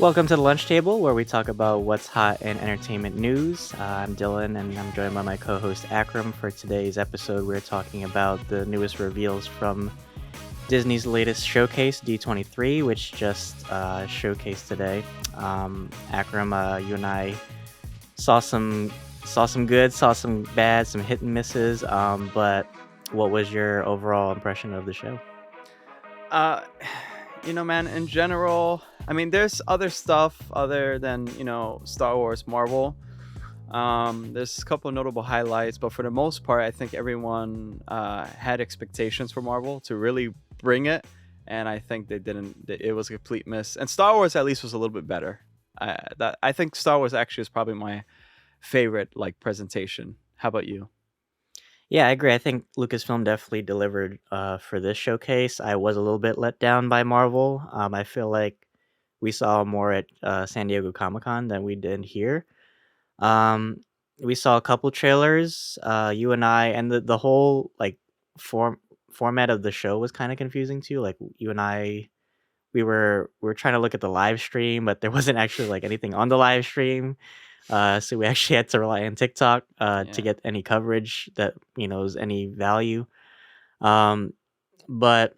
Welcome to the lunch table where we talk about what's hot in entertainment news. I'm Dylan and I'm joined by my co host Akram. For today's episode, we're talking about the newest reveals from Disney's latest showcase, D23, which just showcased today. Akram, you and I saw some good, saw some bad, some hit and misses. But what was your overall impression of the show? Uh, man, in general, I mean, there's other stuff other than, Star Wars, Marvel. There's a couple of notable highlights, but for the most part, I think everyone had expectations for Marvel to really bring it, and I think they didn't. It was a complete miss. And Star Wars, at least, was a little bit better. I think Star Wars actually is probably my favorite presentation. How about you? Yeah, I agree. I think Lucasfilm definitely delivered for this showcase. I was a little bit let down by Marvel. I feel like we saw more at San Diego Comic Con than we did here. Um, we saw a couple trailers. You and I, and the whole form format of the show was kind of confusing too. Like you and I, we were trying to look at the live stream, but there wasn't actually like anything on the live stream. So we actually had to rely on TikTok to Yeah. get any coverage that is any value. Um, but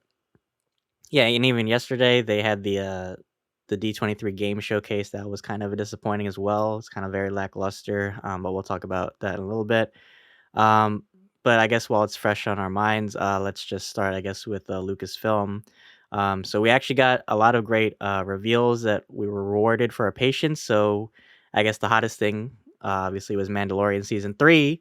yeah, and even yesterday they had the D23 game showcase that was kind of disappointing as well. It's kind of very lackluster. But we'll talk about that in a little bit. Um, but I guess while it's fresh on our minds, let's just start, I guess, with Lucasfilm. So we actually got a lot of great reveals that we were rewarded for our patience. So I guess the hottest thing, obviously, was Mandalorian season 3.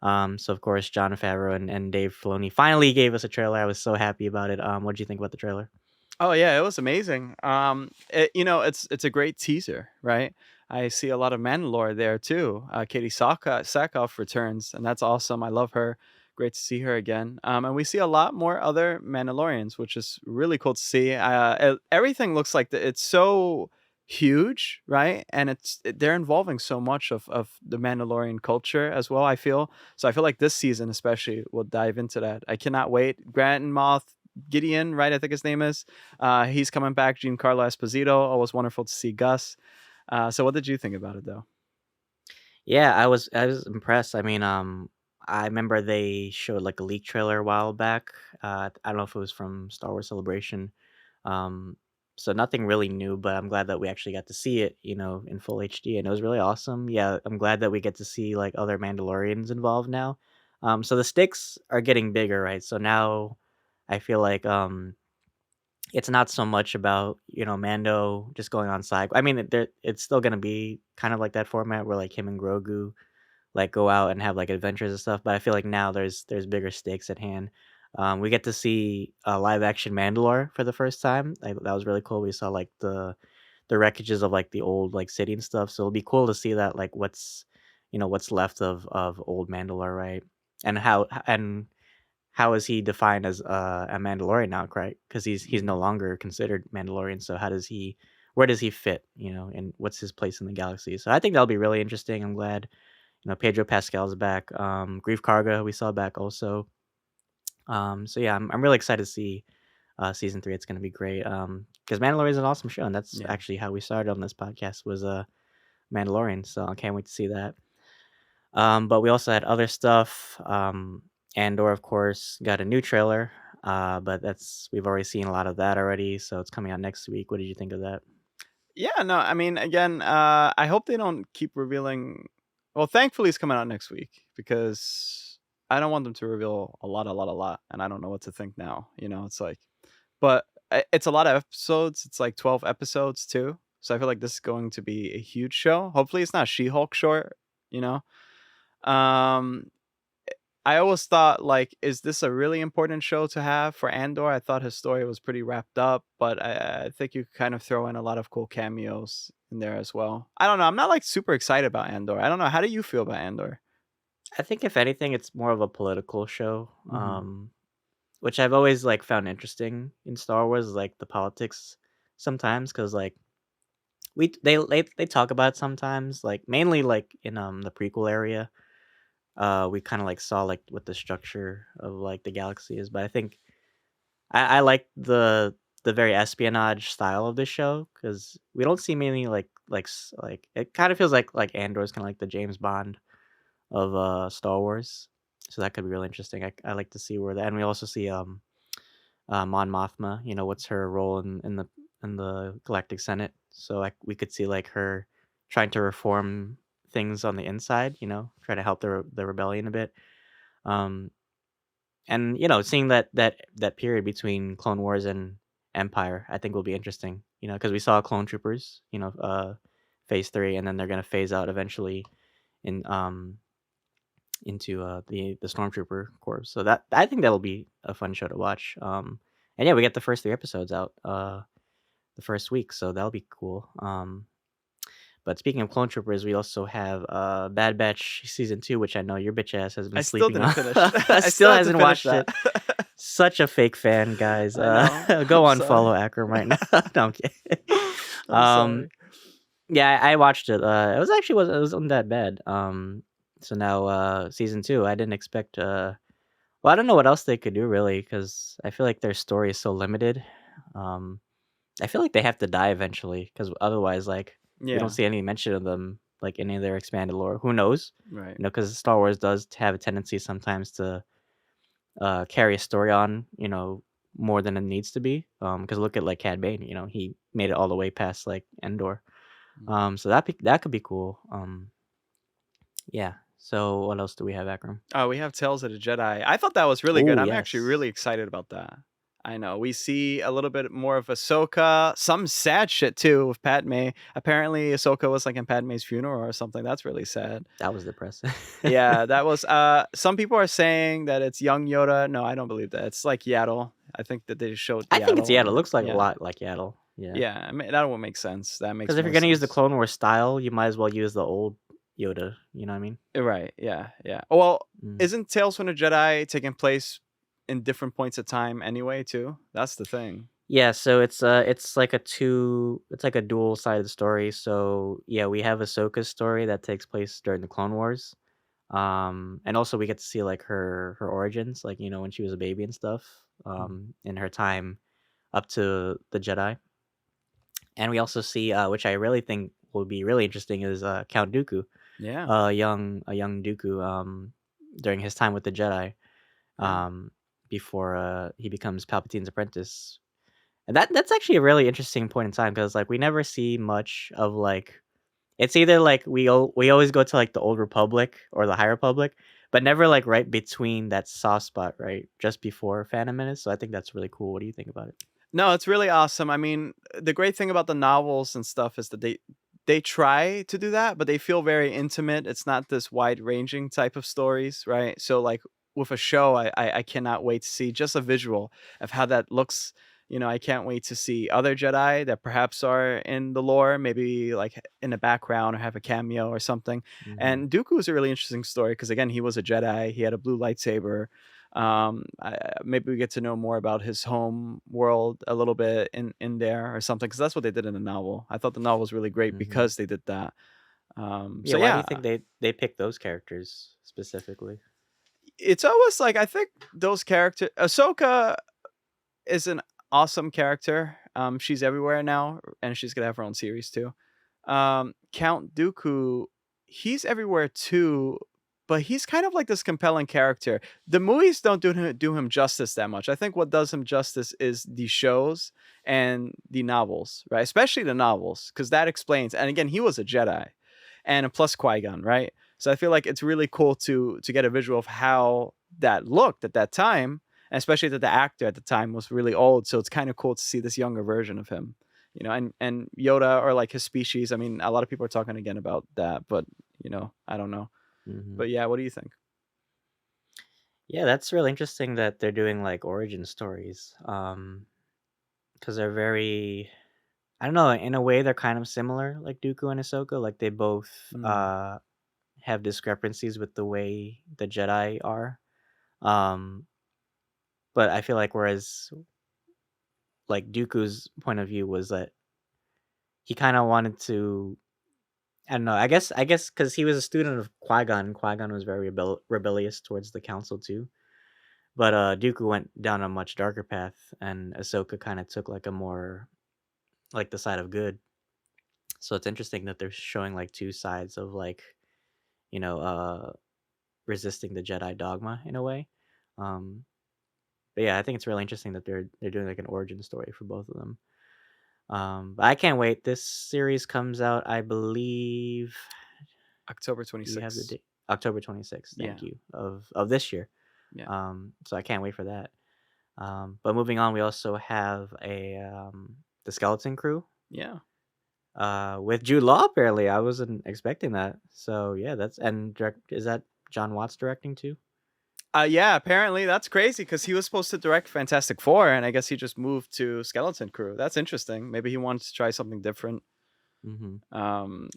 So of course, John Favreau and Dave Filoni finally gave us a trailer. I was so happy about it. What did you think about the trailer? Oh yeah, it was amazing. It's a great teaser, right? I see a lot of Mandalore there too. Katie Sackhoff returns, and that's awesome. I love her. Great to see her again. And we see a lot more other Mandalorians, which is really cool to see. Everything looks like it's so huge, right? And they're involving so much of the Mandalorian culture as well. I feel so. I feel like this season especially will dive into that. I cannot wait. Grant and Moth Gideon, right? I think his name is. He's coming back. Giancarlo Esposito. Always wonderful to see Gus. So, what did you think about it, though? Yeah, I was impressed. I mean, I remember they showed like a leak trailer a while back. I don't know if it was from Star Wars Celebration. Um, so nothing really new, but I'm glad that we actually got to see it, in full HD, and it was really awesome. Yeah, I'm glad that we get to see like other Mandalorians involved now. So the stakes are getting bigger, right? So now I feel like it's not so much about, Mando just going on side. I mean, it's still gonna be kind of like that format where like him and Grogu like go out and have like adventures and stuff. But I feel like now there's bigger stakes at hand. We get to see a live action Mandalore for the first time. Like that was really cool. We saw like the wreckages of like the old like city and stuff. So it'll be cool to see that like what's left of old Mandalore, right? And how is he defined as a Mandalorian now, right? Because he's no longer considered Mandalorian. So where does he fit, and what's his place in the galaxy? So I think that'll be really interesting. I'm glad, Pedro Pascal's back. Grief Karga we saw back also. So yeah, I'm really excited to see season 3. It's gonna be great. Because Mandalorian is an awesome show, and that's Yeah. actually how we started on this podcast was Mandalorian. So I can't wait to see that. But we also had other stuff. Andor, of course, got a new trailer. But we've already seen a lot of that already, so it's coming out next week. What did you think of that? Yeah. No. I mean, again, I hope they don't keep revealing. Well, thankfully, it's coming out next week because I don't want them to reveal a lot, and I don't know what to think now. It's like, but it's a lot of episodes. It's like 12 episodes too. So I feel like this is going to be a huge show. Hopefully, it's not She-Hulk short. You know. Um, I always thought like, is this a really important show to have for Andor? I thought his story was pretty wrapped up, but I think you could kind of throw in a lot of cool cameos in there as well. I don't know. I'm not like super excited about Andor. I don't know. How do you feel about Andor? I think if anything, it's more of a political show, Hmm. which I've always like found interesting in Star Wars, like the politics sometimes, because like they talk about it sometimes, like mainly like in the prequel area. We kind of like saw like what the structure of like the galaxy is, but I think I like the very espionage style of the show because we don't see many like it kind of feels like Andor's kind of like the James Bond of Star Wars, so that could be really interesting. I like to see where that, and we also see Mon Mothma. You know, what's her role in the Galactic Senate? So like we could see like her trying to reform things on the inside. You know, try to help the rebellion a bit. Um, and you know, seeing that period between Clone Wars and Empire, I think will be interesting. You know, because we saw Clone Troopers. You know, Phase 3, and then they're gonna phase out eventually in into the Stormtrooper Corps. So that I think that'll be a fun show to watch. And yeah, we get the first 3 episodes out the first week, so that'll be cool. But speaking of Clone Troopers, we also have Bad Batch Season 2, which I know your bitch ass has been I still sleeping didn't on. finish. I Still still have to hasn't finish watched that. it. Such a fake fan, guys. I know. Go I'm sorry. unfollow Akram right now. No, I'm kidding. I'm Um, sorry. yeah, I watched it. It was actually was it wasn't that bad. So now season 2, I didn't expect. Well, I don't know what else they could do really, because I feel like their story is so limited. Um, I feel like they have to die eventually, because otherwise, like, we don't Yeah. see any mention of them, like, any of their expanded lore. Who knows? Right. You know, because Star Wars does have a tendency sometimes to carry a story on, you know, more than it needs to be. Because look at like Cad Bane, you know, he made it all the way past like Endor. Mm. So that could be cool. Yeah. So what else do we have, Akram? Oh, we have Tales of the Jedi. I thought that was really good. Oh I'm actually yes. really excited about that. I know. We see a little bit more of Ahsoka, some sad shit too with Padme. Apparently Ahsoka was like in Padme's funeral or something. That's really sad. That was depressing. Yeah, that was some people are saying that it's young Yoda. No, I don't believe that. It's like Yaddle. I think that they showed I think it's Yaddle Yaddle. It or looks like a yeah. lot like Yaddle. Yeah. Yeah, I mean, that would make sense. That Because makes if you're more gonna use the sense. Clone Wars style, you might as well use the old Yoda. You know what I mean? Right. Yeah. Yeah. Well, Mm. isn't Tales from the Jedi taking place in different points of time anyway, too? That's the thing. Yeah. So it's like a two. It's like a dual sided story. So yeah, we have Ahsoka's story that takes place during the Clone Wars. And also we get to see like her origins, like you know when she was a baby and stuff. Mm. In her time up to the Jedi. And we also see, which I really think will be really interesting, is Count Dooku, Yeah. a young Dooku, during his time with the Jedi, Yeah. um, before he becomes Palpatine's apprentice. And that's actually a really interesting point in time because like we never see much of like it's either like we always go to like the old Republic or the High Republic, but never like right between that soft spot, right, just before Phantom Menace. So I think that's really cool. What do you think about it? No, it's really awesome. I mean, the great thing about the novels and stuff is that they try to do that, but they feel very intimate. It's not this wide ranging type of stories, right? So like with a show, I cannot wait to see just a visual of how that looks. You know, I can't wait to see other Jedi that perhaps are in the lore, maybe like in the background or have a cameo or something. Hmm. And Dooku is a really interesting story because again, he was a Jedi. He had a blue lightsaber. Maybe we get to know more about his home world a little bit in there or something because that's what they did in the novel. I thought the novel was really great Hmm. because they did that. Yeah, So why do you yeah, think they picked those characters specifically? it's almost like I think those characters. Ahsoka is an awesome character. She's everywhere now, and she's gonna have her own series too. Count Dooku, he's everywhere too, but he's kind of like this compelling character. The movies don't do him justice that much. I think what does him justice is the shows and the novels, right? Especially the novels, because that explains. And again, he was a Jedi, and plus Qui Gon, right? So I feel like it's really cool to get a visual of how that looked at that time, and especially that the actor at the time was really old. So it's kind of cool to see this younger version of him, you know, and Yoda or like his species. I mean, a lot of people are talking again about that, but you know, I don't know. Hmm. But yeah, what do you think? Yeah, that's really interesting that they're doing like origin stories. Because they're very, I don't know, in a way they're kind of similar, like Dooku and Ahsoka. Like they both Mm, have discrepancies with the way the Jedi are. Um, but I feel like whereas like Dooku's point of view was that he kind of wanted to. I don't know. I guess because he was a student of Qui Gon, and Qui Gon was very rebellious towards the Council too. But Dooku went down a much darker path, and Ahsoka kind of took like a more like the side of good. So it's interesting that they're showing like two sides of like you know resisting the Jedi dogma in a way. Um, but yeah, I think it's really interesting that they're doing like an origin story for both of them. But I can't wait. This series comes out, I believe. October Do we have the 26th. date? October 26th. Yeah. Thank you of this year. Yeah. So I can't wait for that. But moving on, we also have a the Skeleton Crew Yeah. with Jude Law. Apparently, I wasn't expecting that. So yeah, that's and direct. Is that John Watts directing too? Yeah, apparently that's crazy because he was supposed to direct Fantastic Four, and I guess he just moved to Skeleton Crew. That's interesting. Maybe he wanted to try something different. Hmm. Um,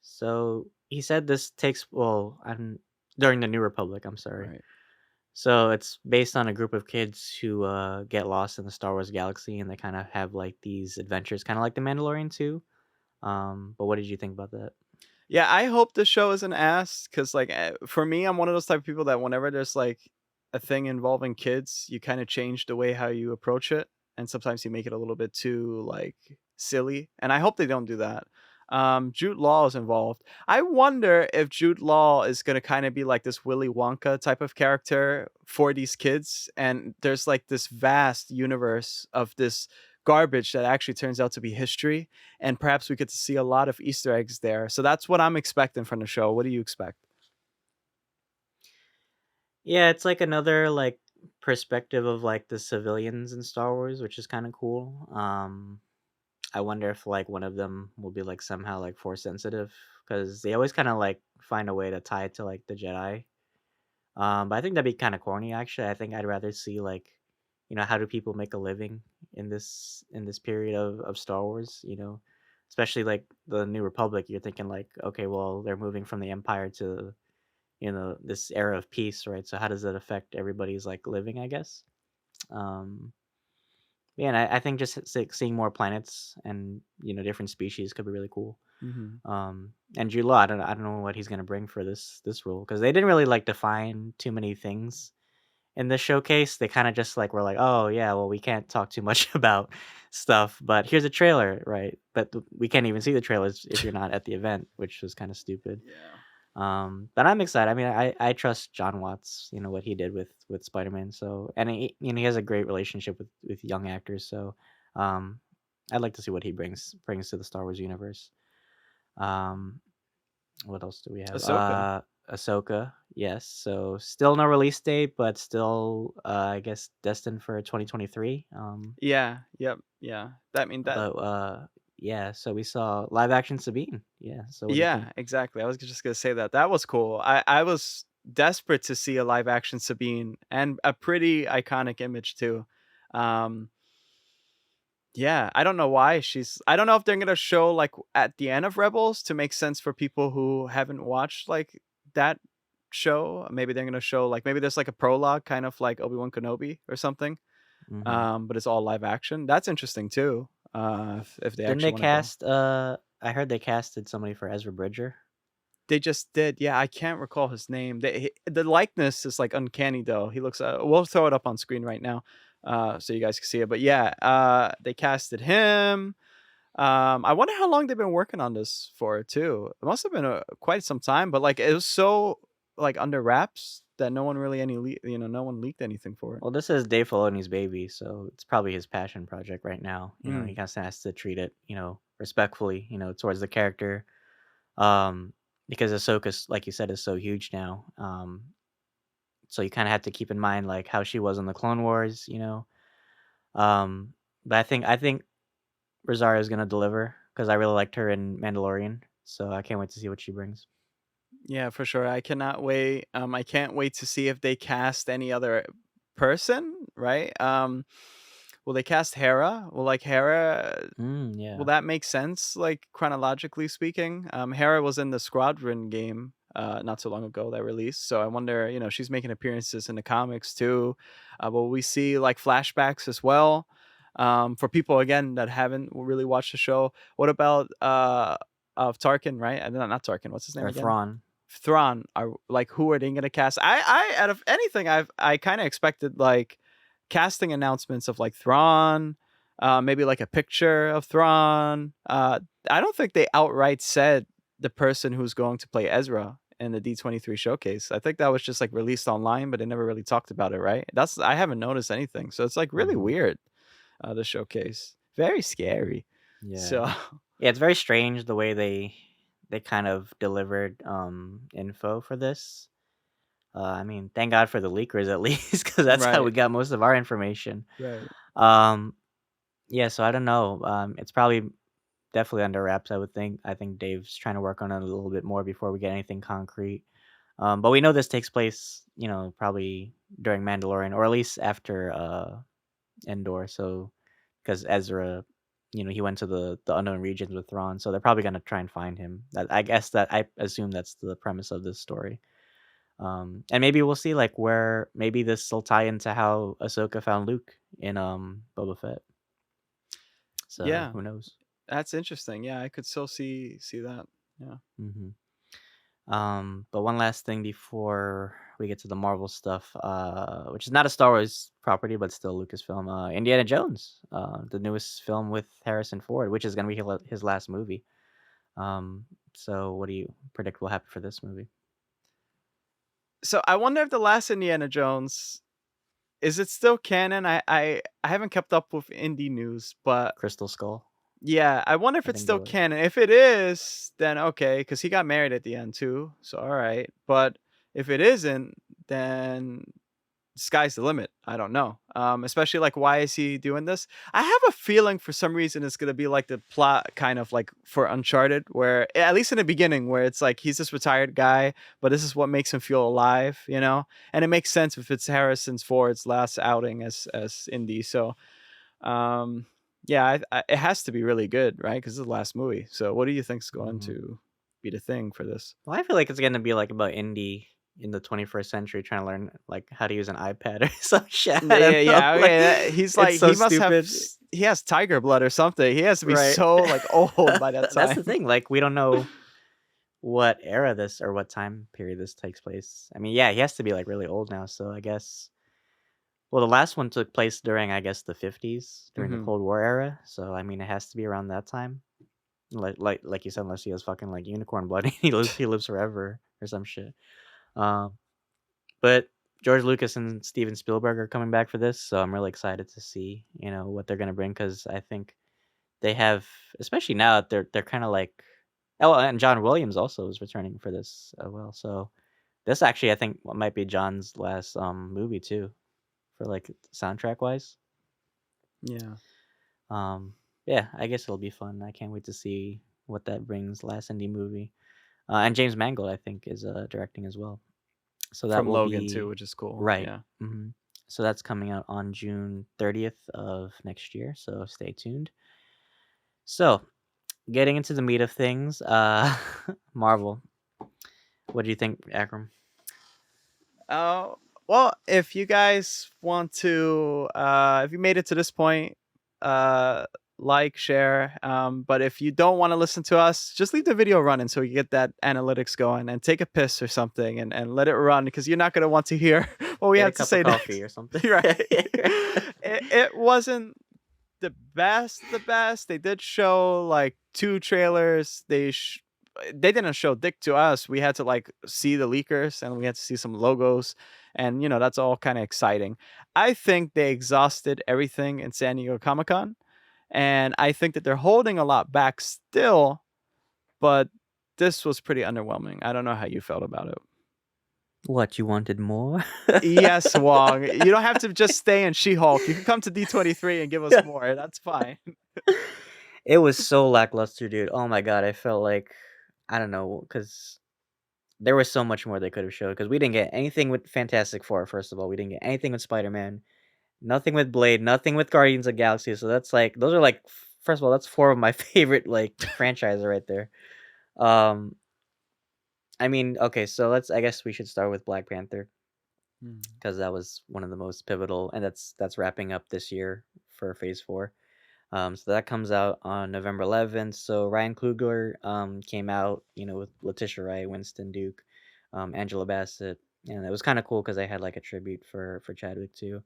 So he said this takes well, I'm during the New Republic. I'm sorry. right. So it's based on a group of kids who get lost in the Star Wars galaxy, and they kind of have like these adventures, kind of like The Mandalorian too. But what did you think about that? Yeah, I hope the show is an ass because, like, for me, I'm one of those type of people that whenever there's like a thing involving kids, you kind of change the way how you approach it, and sometimes you make it a little bit too like silly. And I hope they don't do that. Jude Law is involved. I wonder if Jude Law is gonna kind of be like this Willy Wonka type of character for these kids, and there's like this vast universe of this garbage that actually turns out to be history, and perhaps we get to see a lot of Easter eggs there. So that's what I'm expecting from the show. What do you expect? Yeah, it's like another like perspective of like the civilians in Star Wars, which is kind of cool. I wonder if like one of them will be like somehow like force sensitive because they always kind of like find a way to tie it to like the Jedi. But I think that'd be kind of corny actually. I think I'd rather see like, how do people make a living in this period of Star Wars, especially like the New Republic. You're thinking like, okay, well, they're moving from the Empire to, this era of peace, right? So how does that affect everybody's like living, I guess? Um, yeah, and I think just seeing more planets and different species could be really cool. Hmm. And Jude Law, I don't know what he's gonna bring for this role because they didn't really like define too many things in this showcase. They kind of just like were like, oh yeah, well we can't talk too much about stuff, but here's a trailer, right? But we can't even see the trailers if you're not at the event, which was kind of stupid. Yeah. But I'm excited. I mean, I trust John Watts. What he did with Spider-Man. So, and he has a great relationship with young actors. So, um, I'd like to see what he brings to the Star Wars universe. Um, what else do we have? Ahsoka. Ahsoka. Yes. So still no release date, but still, I guess destined for 2023. Yeah. Yep. Yeah. That mean that. But yeah. So we saw live action Sabine. Yeah. So what do you think? Yeah. Exactly. I was just gonna say that. That was cool. I was desperate to see a live action Sabine and a pretty iconic image too. Um, Yeah, I don't know why I don't know if they're gonna show, like, at the end of Rebels to make sense for people who haven't watched, like, that show. Maybe they're gonna show, like maybe there's, like, a prologue, kind of like Obi-Wan Kenobi or something, Hmm. but it's all live action. That's interesting too, if they Didn't actually they wanna go. cast? I heard they casted somebody for Ezra Bridger. They just did, yeah, I can't recall his name. The likeness is, like, uncanny, though. He looks, we'll throw it up on screen right now, so you guys can see it, but yeah, they casted him. I wonder how long they've been working on this for too. It must have been quite some time, but like it was so like under wraps that no one really no one leaked anything for it. Well, this is Dave Filoni's baby, so it's probably his passion project right now. He Mm. kind of has to treat it, respectfully, towards the character. Um, because Ahsoka, like you said, is so huge now. So you kind of have to keep in mind like how she was in the Clone Wars. Um, but I think Rosario is gonna deliver because I really liked her in Mandalorian. So I can't wait to see what she brings. Yeah, for sure. I cannot wait. I can't wait to see if they cast any other person. Right? Will they cast Hera? Will like Hera? Will Yeah. that make sense, like, chronologically speaking? Hera was in the Squadron game, not so long ago that released, so I wonder, she's making appearances in the comics too. Will we see, like, flashbacks as well? For people, again, that haven't really watched the show, what about, of Tarkin, right? Not Tarkin, what's his name Or again? Thrawn. Thrawn are like, who are they gonna cast? I out of anything, I kind of expected like casting announcements of like Thrawn, maybe like a picture of Thrawn. I don't think they outright said the person who's going to play Ezra in the D23 showcase. I think that was just like released online, but they never really talked about it, right? That's I haven't noticed anything, so it's like really Mhm. weird. The showcase, very scary. Yeah. So Yeah, it's very strange the way they kind of delivered, info for this. I mean, thank God for the leakers at least, because that's how right, we got most of our information. right. Um, yeah, so I don't know. It's probably definitely under wraps, I would think. I think Dave's trying to work on it a little bit more before we get anything concrete. But we know this takes place, probably during Mandalorian, or at least after Endor. So, because Ezra, he went to the unknown regions with Thrawn, so they're probably gonna try and find him. I guess that I assume that's the premise of this story. And maybe we'll see like where maybe this will tie into how Ahsoka found Luke in Boba Fett. So Yeah, who knows? that's interesting. Yeah, I could still see that. Yeah. hmm but one last thing before we get to the Marvel stuff, which is not a Star Wars property, but still Lucasfilm. Indiana Jones, the newest film with Harrison Ford, which is gonna be his last movie. Um, so what do you predict will happen for this movie? So I wonder if the last Indiana Jones is it still canon? I haven't kept up with indie news, but Crystal Skull, yeah, I wonder if I it's think that still was. canon. If it is, then okay, because he got married at the end too. So all right. But if it isn't, then sky's the limit. I don't know. Especially like why is he doing this? I have a feeling for some reason it's gonna be like the plot kind of like for Uncharted, where at least in the beginning, where it's like he's this retired guy, but this is what makes him feel alive, you know? And it makes sense if it's Harrison's Ford's last outing as Indy. So yeah, it has to be really good, right? Because it's the last movie. So what do you think's going Mhm. to be the thing for this? Well, I feel like it's gonna be like about Indy in the 21st century trying to learn like how to use an iPad or some shit. I Yeah, don't know. yeah, Like okay. He's it's like so he must have stupid, he has tiger blood or something. He has to be right? so like old by that That's time. the thing. Like we don't know what era this or what time period this takes place. I mean, yeah, he has to be like really old now. So I guess. Well, the last one took place during, I guess, the 50s during the hmm Cold War era. So I mean, it has to be around that time. Like you said, unless he has fucking like unicorn blood, he lives forever or some shit. Um, but George Lucas and Steven Spielberg are coming back for this, so I'm really excited to see what they're gonna bring because I think they have, especially now that they're kind of like, oh, and John Williams also is returning for this as well. So this actually I think might be John's last movie too for like soundtrack wise. Yeah. Um, yeah, I guess it'll be fun. I can't wait to see what that brings. Last indie movie, and James Mangold I think is directing as well. So that From will Logan too, be which is cool. right. Yeah. So that's coming out on June 30th of next year. So stay tuned. So getting into the meat of things, Marvel. What do you think, Akram? Uh, well, if you guys want to, if you made it to this point, uh, like, share. But if you don't want to listen to us, just leave the video running so you get that analytics going and take a piss or something and let it run because you're not going to want to hear what we Get a have to cup of say coffee next. or something. Right. It wasn't the best. They did show like two trailers. They didn't show dick to us. We had to like see the leakers and we had to see some logos and that's all kind of exciting. I think they exhausted everything in San Diego Comic-Con and I think that they're holding a lot back still, but this was pretty underwhelming. I don't know how you felt about it. What, you wanted more? Yes, Wong. You don't have to just stay in She-Hulk. You can come to D23 and give us more. That's fine. It was so lackluster, dude. Oh my god, I felt like I don't know because there was so much more they could have showed because we didn't get anything with Fantastic Four. First of all, we didn't get anything with Spider Man, nothing with Blade, nothing with Guardians of the Galaxy. So that's like those are like first of all, that's four of my favorite like franchises right there. Um, I mean, okay, so I guess we should start with Black Panther Mm. because that was one of the most pivotal, and that's wrapping up this year for Phase Four. So that comes out on November 11th. So Ryan Coogler came out, with Letitia Wright, Winston Duke. Angela Bassett, and it was kind of cool because they had like a tribute for Chadwick too.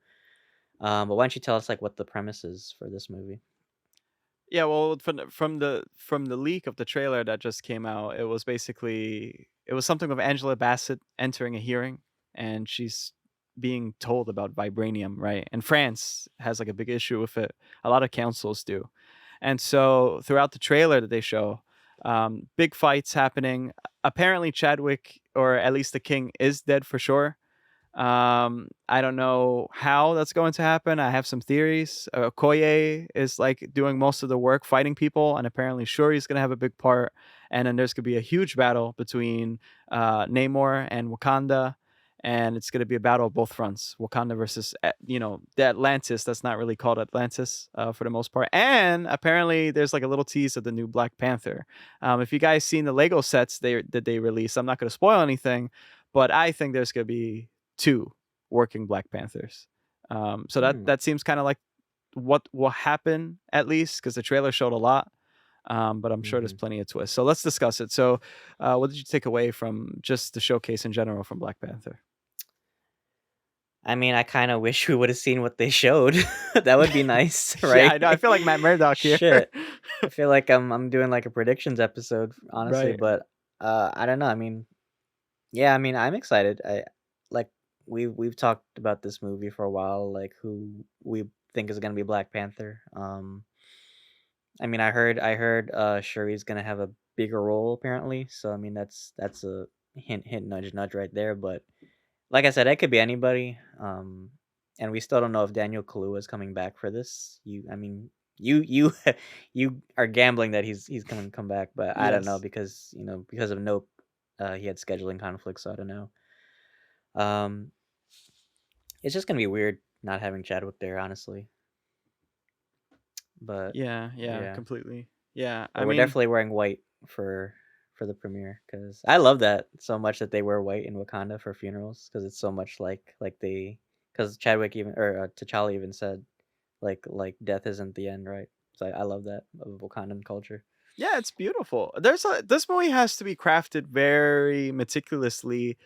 But why don't you tell us like what the premise is for this movie? Yeah, well, from the leak of the trailer that just came out, it was something with Angela Bassett entering a hearing, and she's being told about vibranium, right? And France has like a big issue with it. A lot of councils do, and so throughout the trailer that they show, big fights happening. Apparently, Chadwick, or at least the king, is dead for sure. I don't know how that's going to happen. I have some theories. Okoye is like doing most of the work fighting people, and apparently Shuri's going to have a big part. And then there's going to be a huge battle between Namor and Wakanda, and it's going to be a battle of both fronts: Wakanda versus the Atlantis. That's not really called Atlantis for the most part. And apparently there's like a little tease of the new Black Panther. If you guys seen the Lego sets that they released, I'm not going to spoil anything, but I think there's going to be two working Black Panthers. So Hmm. that seems kind of like what will happen, at least because the trailer showed a lot. But I'm sure there's Hmm. plenty of twists. So let's discuss it. So, what did you take away from just the showcase in general from Black Panther? I mean, I kind of wish we would have seen what they showed. That would be nice, Yeah, right? I know. I feel like Matt Murdock here. Shit. I feel like I'm doing like a predictions episode, honestly, Right. but I don't know. I mean, yeah, I mean, I'm excited. I like we've talked about this movie for a while, like who we think is gonna be Black Panther. I mean, I heard Shuri's gonna have a bigger role apparently, so I mean that's a hint nudge nudge right there. But like I said, it could be anybody. And we still don't know if Daniel Kaluuya is coming back for this. I mean, you you are gambling that he's gonna come back, but I don't know Yes. because because of Nope, he had scheduling conflicts, so I don't know. Um, it's just gonna be weird not having Chadwick there, honestly. But Yeah. Yeah. yeah, Completely. Yeah. but I we're mean, definitely wearing white for the premiere because I love that so much that they wear white in Wakanda for funerals because it's so much like they because Chadwick even or T'Challa even said like death isn't the end, right? So I love that of Wakandan culture. yeah, it's beautiful. This movie has to be crafted very meticulously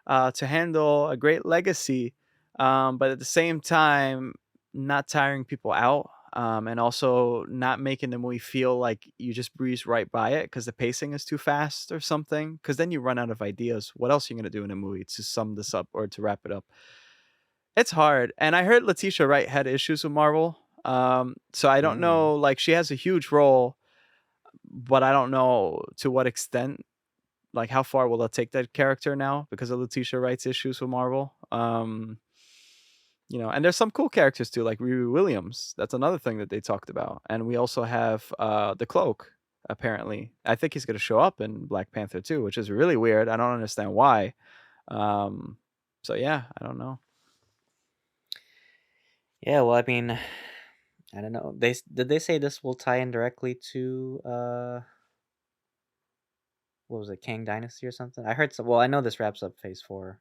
to handle a great legacy, but at the same time, not tiring people out, and also not making the movie feel like you just breeze right by it because the pacing is too fast or something. Because then you run out of ideas. What else are you gonna do in a movie to sum this up or to wrap it up? It's hard, and I heard Letitia Wright had issues with Marvel. So I don't Mm, know. Like she has a huge role, but I don't know to what extent. Like how far will that take that character now because of Letitia Wright's issues with Marvel? And there's some cool characters too, like Riri Williams. That's another thing that they talked about. And we also have the Cloak. Apparently, I think he's going to show up in Black Panther too, which is really weird. I don't understand why. Um, so yeah, I don't know. yeah, well, I mean, I don't know. Did they say this will tie in directly to what was it, Kang Dynasty or something? I heard some. Well, I know this wraps up Phase 4,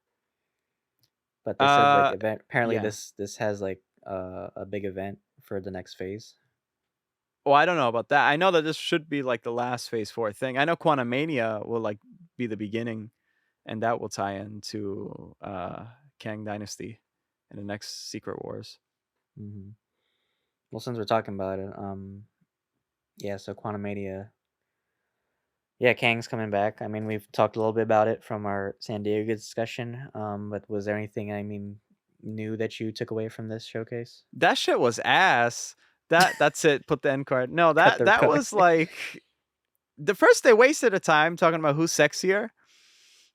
but they said like Uh, event. Apparently, yeah. this has like a big event for the next phase. Well, I don't know about that. I know that this should be like the last Phase 4 thing. I know Quantum Mania will like be the beginning, and that will tie into Kang Dynasty in the next Secret Wars. Hmm. Well, since we're talking about it, yeah. So Quantumania, yeah, Kang's coming back. I mean, we've talked a little bit about it from our San Diego discussion. But was there anything, I mean, new that you took away from this showcase? That shit was ass. That's it. Put the end card. No, Cut that the that card. was like the first they wasted a time talking about who's sexier.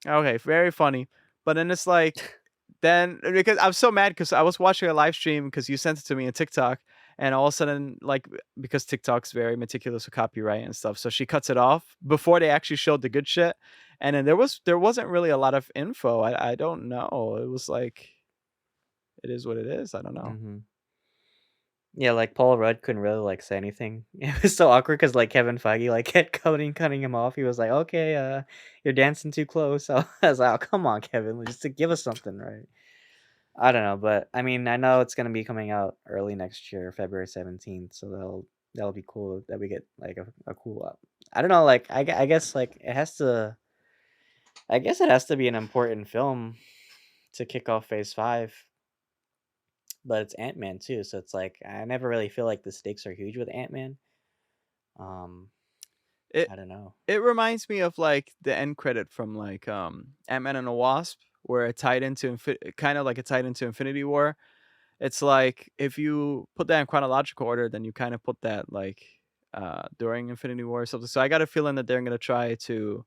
Okay, very funny. But then it's like, then because I'm so mad because I was watching a live stream because you sent it to me on TikTok, and all of a sudden, like, because TikTok's very meticulous with copyright and stuff, so she cuts it off before they actually showed the good shit, and then there wasn't really a lot of info. I don't know. It was like it is what it is. I don't know. Hmm. Yeah, like Paul Rudd couldn't really like say anything. It was so awkward because like Kevin Feige like kept cutting him off. He was like, "Okay, you're dancing too close." So I was like, "Oh, come on, Kevin, just to give us something, right?" I don't know, but I mean, I know it's gonna be coming out early next year, February 17th. So that'll be cool that we get like a cool. I don't know, like I guess like it has to. I guess it has to be an important film to kick off Phase 5, but it's Ant-Man too, so it's like I never really feel like the stakes are huge with Ant-Man. Um, It I don't know. it reminds me of like the end credit from like Ant-Man and the Wasp, where it tied into kind of like it tied into Infinity War. It's like if you put that in chronological order, then you kind of put that like during Infinity War or something. So I got a feeling that they're gonna try to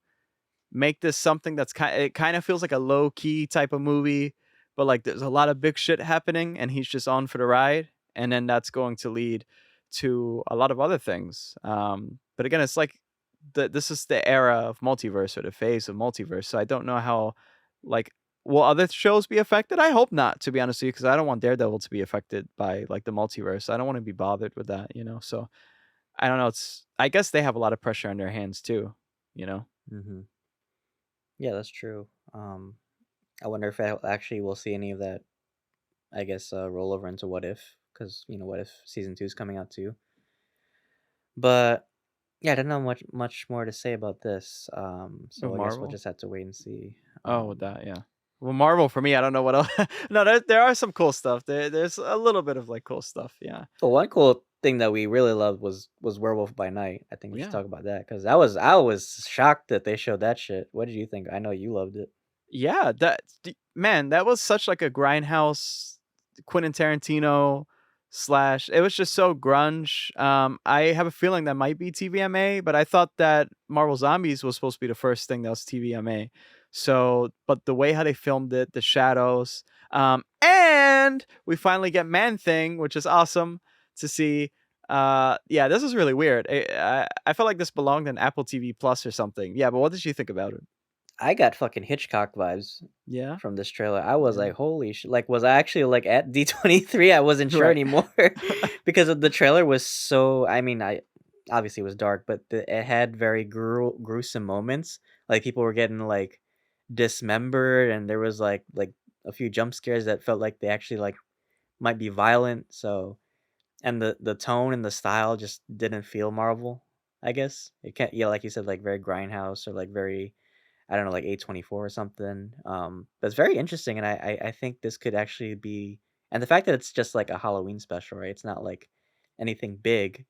make this something that's it kind of feels like a low key type of movie, but like there's a lot of big shit happening and he's just on for the ride, and then that's going to lead to a lot of other things. But again, it's like this is the era of multiverse or the phase of multiverse. So I don't know how like will other shows be affected? I hope not, to be honest with you, because I don't want Daredevil to be affected by like the multiverse. I don't want to be bothered with that, you know. So I don't know. It's I guess they have a lot of pressure on their hands too, you know. Mhm. Yeah, that's true. I wonder if I actually will see any of that, I guess, roll over into What If, because What If Season 2 is coming out too. But, yeah, I don't know much more to say about this, Of so I guess we'll Marvel. just have to wait and see. Oh, with that, yeah. Well, Marvel for me, I don't know what else. No, there are some cool stuff. There's a little bit of like cool stuff. Yeah, Well, one cool thing that we really loved was Werewolf by Night. I think we should yeah, talk about that, because I was shocked that they showed that shit. What did you think? I know you loved it. yeah. Man, that was such like a grindhouse, Quentin Tarantino slash. It was just so grunge. I have a feeling that might be TVMA, but I thought that Marvel Zombies was supposed to be the first thing that was TVMA. So, but the way how they filmed it, the shadows, and we finally get Man Thing, which is awesome to see. Yeah, this is really weird. I felt like this belonged in Apple TV Plus or something. Yeah, but what did you think about it? I got fucking Hitchcock vibes Yeah, from this trailer. I was yeah, like, "Holy shit!" Like, was I actually like at D23? I wasn't sure right. anymore because of the trailer was so. I mean, I obviously it was dark, but it had very gruesome moments. Like people were getting like dismembered, and there was like a few jump scares that felt like they actually like might be violent. So, and the tone and the style just didn't feel Marvel. I guess it can't. Yeah, like you said, like very grindhouse or like very, I don't know, like A24 or something. But it's very interesting, and I think this could actually be, and the fact that it's just like a Halloween special, right? It's not like anything big.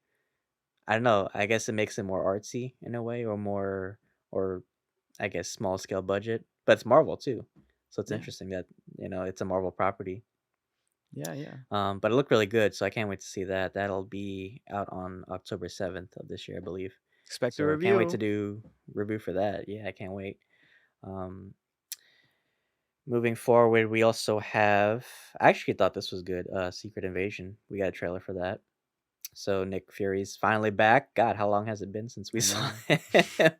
I don't know. I guess it makes it more artsy in a way, or more, or I guess small scale budget. But it's Marvel too, so it's Yeah, interesting that it's a Marvel property. yeah, yeah. But it looked really good, so I can't wait to see that. That'll be out on October 7th of this year, I believe. Expect a So I can't wait to review. do review for that. Yeah, I can't wait. Um, Moving forward, we also have, I actually thought this was good, Secret Invasion. We got a trailer for that. So Nick Fury's finally back. God, how long has it been since we I saw know. him?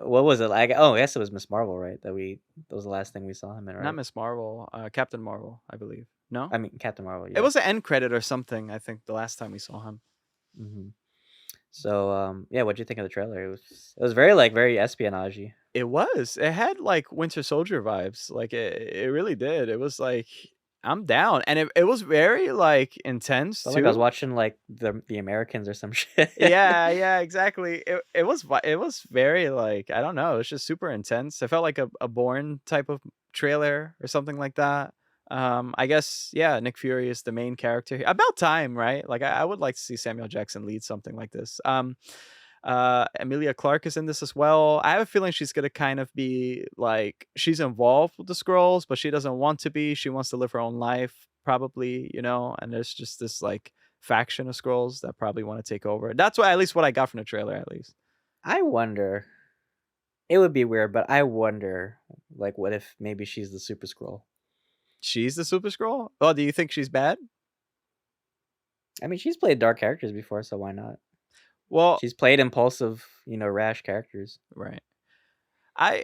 What was it like? Oh, yes, it was Miss Marvel, right? That was the last thing we saw him in, Not right? Miss Marvel, Captain Marvel, I believe. No? I mean, Captain Marvel, It yeah. was an end credit or something, I think, the last time we saw him. hmm So, yeah, what'd you think of the trailer? It was very like very espionage. It was. It had like Winter Soldier vibes. Like it really did. It was like I'm down. And it was very like intense Felt like I was too. watching like the Americans or some shit. Yeah, yeah, exactly. It was very like I don't know. It's just super intense. It felt like a Bourne type of trailer or something like that. I guess yeah. Nick Fury is the main character here. About time, right? Like I would like to see Samuel Jackson lead something like this. Emilia Clarke is in this as well. I have a feeling she's gonna kind of be like she's involved with the scrolls, but she doesn't want to be. She wants to live her own life, probably, you know. And there's just this like faction of scrolls that probably want to take over. That's what at least what I got from the trailer, at least. I wonder. It would be weird, but I wonder, like, what if maybe she's the Super Scroll? She's the Super Scroll. Oh, do you think she's bad? I mean, she's played dark characters before, so why not? Well, She's played impulsive, rash characters. right. I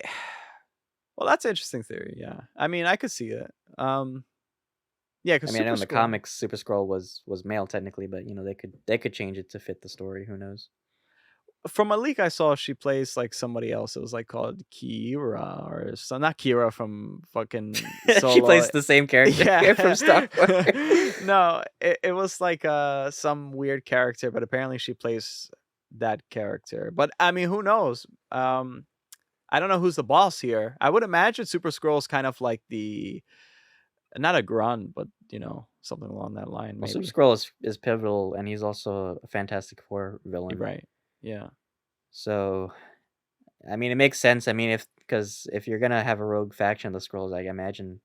well, that's an interesting theory. Yeah, I mean, I could see it. Yeah, I because mean, I know Super in the Scroll. comics, Super Scroll was male technically, but they could change it to fit the story. Who knows? From a leak I saw, she plays like somebody else. It was like called Kira or so, not Kira from fucking She Solo. plays the same character from Yeah. Star Wars. No, it was like some weird character, but apparently she plays that character. But I mean, who knows? I don't know who's the boss here. I would imagine Super Skrull's kind of like the not a grunt, but, something along that line, Well, Super maybe. Skrull is pivotal, and he's also a Fantastic Four You're villain. right. Yeah. So, I mean, it makes sense. I mean, if you're gonna have a rogue faction of the Skrulls, I imagine,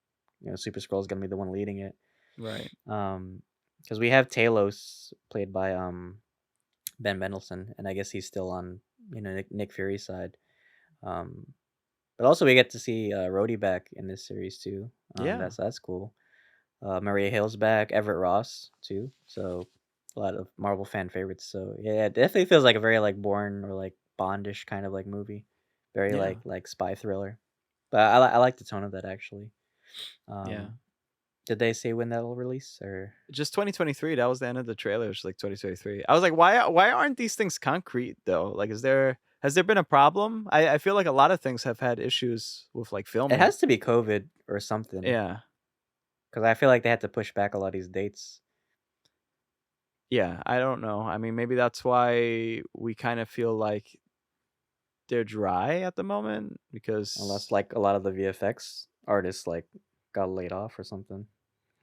Super Skrull is gonna be the one leading it. Right. Because we have Talos played by Ben Mendelsohn, and I guess he's still on Nick Fury's side. Um, but also we get to see Rhodey back in this series too. Yeah. That's cool. Maria Hill's back, Everett Ross too. So a lot of Marvel fan favorites. So yeah, it definitely feels like a very like Bourne or like Bondish kind of like movie, very Yeah. like spy thriller. But I like the tone of that actually. Yeah. Um, did they say when that'll release or? Just 2023. That was the end of the trailers, like 2023. I was like, why aren't these things concrete though? Like, has there been a problem? I feel like a lot of things have had issues with like It filming. has to be COVID or something Yeah. because I feel like they had to push back a lot of these dates Yeah. I don't know. I mean, maybe that's why we kind of feel like they're dry at the moment unless because like a lot of the VFX artists like got laid off or something.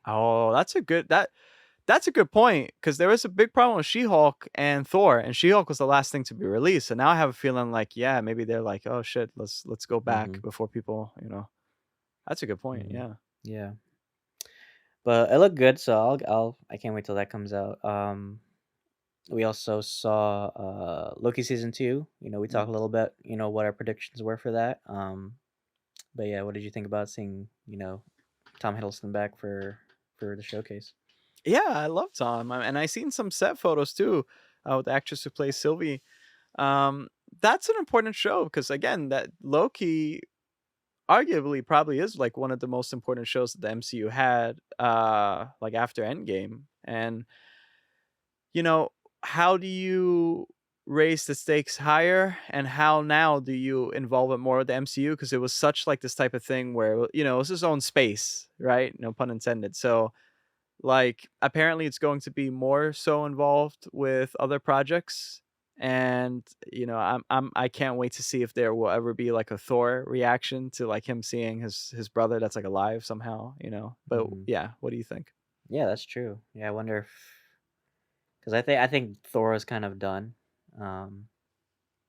oh, that's a good point because there was a big problem with She-Hulk and Thor, and She-Hulk was the last thing to be released. And now I have a feeling like, yeah, maybe they're like, oh shit, let's go back Mhm. before people, That's a good point. Mhm. Yeah. Yeah. But it looked good, so I can't wait till that comes out. We also saw Loki Season 2. We talked Mm. a little bit, what our predictions were for that. But yeah, what did you think about seeing, Tom Hiddleston back for the showcase? Yeah, I love Tom, and I seen some set photos too with the actress who plays Sylvie. Um, that's an important show because again, that Loki arguably probably is like one of the most important shows that the MCU had, like after Endgame, and you know, how do you raise the stakes higher and how now do you involve it more with the MCU because it was such like this type of thing where it was his own space, right? No pun intended. So like apparently it's going to be more so involved with other projects and I can't wait to see if there will ever be like a Thor reaction to like him seeing his brother that's like alive somehow. But Hmm. yeah, what do you think? Yeah, that's true. Yeah, I wonder if because I think Thor is kind of done. Um,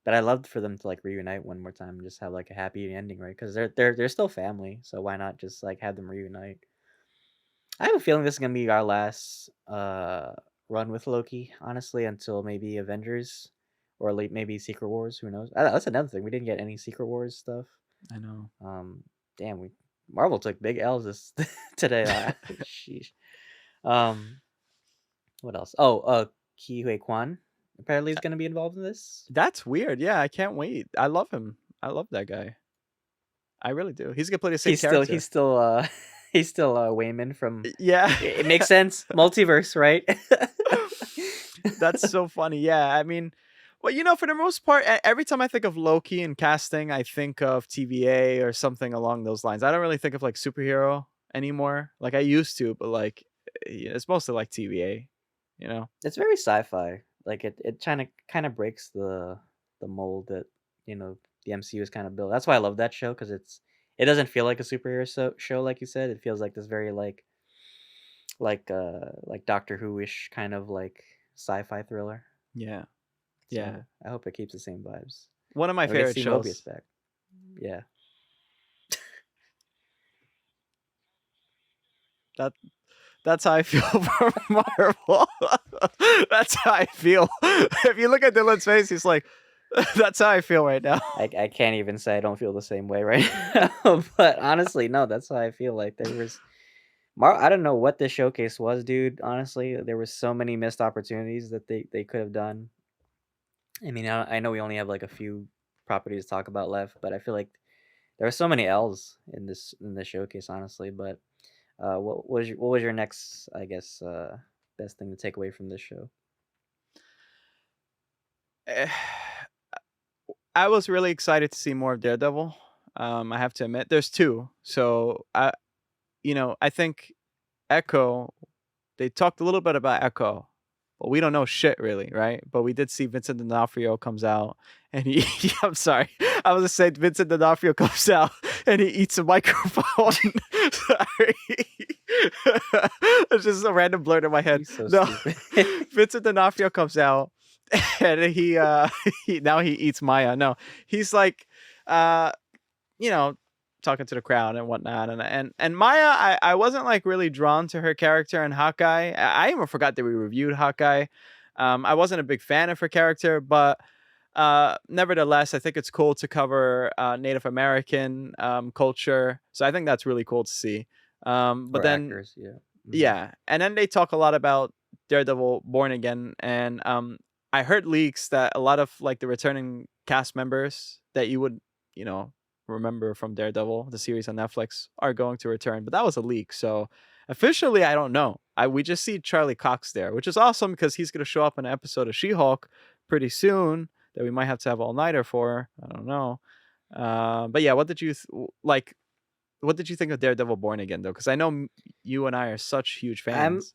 but I loved for them to like reunite one more time and just have like a happy ending, right? Because they're still family, so why not just like have them reunite? I have a feeling this is gonna be our last run with Loki, honestly, until maybe Avengers or late maybe Secret Wars. Who knows? That's another thing. We didn't get any Secret Wars stuff. I know. Um, damn, we Marvel took big L's this today. Sheesh. Um, what else? Oh, Ki Hui Kwan apparently is gonna be involved in this. That's weird. Yeah, I can't wait. I love him. I love that guy. I really do. He's gonna play the same He's character. still he's still Wayman from. Yeah. It makes sense. Multiverse, right? That's so funny. Yeah, I mean, well, for the most part, every time I think of Loki and casting, I think of TVA or something along those lines. I don't really think of like superhero anymore. Like I used to, but like it's mostly like TVA. You know? It's very sci-fi. Like it kind of breaks the mold that the MCU is kind of built. That's why I love that show because it doesn't feel like a superhero show like you said. It feels like this very like Doctor Who-ish kind of like sci-fi thriller. Yeah. Yeah. So I hope it keeps the same vibes. One of my And we get to favorite see Mobius shows. back. Yeah. That that's how I feel for Marvel. That's how I feel. If you look at Dylan's face, he's like, "That's how I feel right now." I can't even say I don't feel the same way right now. But honestly, no, that's how I feel like there was I don't know what this showcase was, dude. Honestly, there were so many missed opportunities that they could have done. I mean, I know we only have like a few properties to talk about left, but I feel like there were so many L's in this showcase, honestly. But what was your next, I guess, best thing to take away from this show? Eh, I was really excited to see more of Daredevil. I have to admit, there's two. So I think Echo. They talked a little bit about Echo, but we don't know shit really, right? But we did see Vincent D'Onofrio comes out and he I'm sorry. I was gonna say Vincent D'Onofrio comes out and he eats a microphone. Sorry. It's just a random blurt in my head. He's so No. stupid. Vincent D'Onofrio comes out and he eats Maya. No. He's like uh you know, talking to the crowd and whatnot. And Maya, I wasn't like really drawn to her character in Hawkeye. I even forgot that we reviewed Hawkeye. I wasn't a big fan of her character, but nevertheless, I think it's cool to cover Native American culture. So I think that's really cool to see. But Or then actors, yeah. Mhm. yeah, and then they talk a lot about Daredevil Born Again, and I heard leaks that a lot of like the returning cast members that you would, you know, remember from Daredevil, the series on Netflix, are going to return. But that was a leak, so officially, I don't know. We just see Charlie Cox there, which is awesome because he's going to show up in an episode of She-Hulk pretty soon that we might have to have all nighter for. I don't know. But yeah, what did you like? What did you think of Daredevil Born Again though? Because I know you and I are such huge I'm fans.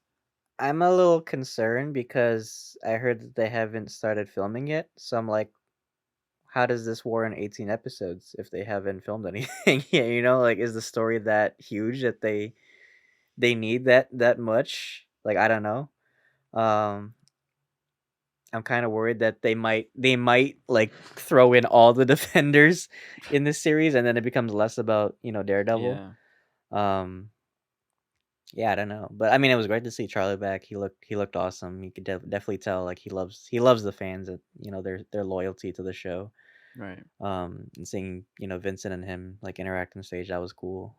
I'm a little concerned because I heard that they haven't started filming yet. So I'm like, how does this warrant 18 episodes if they haven't filmed anything yet? Like is the story that huge that they need that much? Like I don't know. Um I'm kind of worried that they might like throw in all the defenders in this series and then it becomes less about, Daredevil. Yeah, Um Yeah, I don't know, but I mean, it was great to see Charlie back. He looked awesome. You could definitely tell like he loves the fans and their loyalty to the show. right. And seeing Vincent and him like interact on stage, that was cool.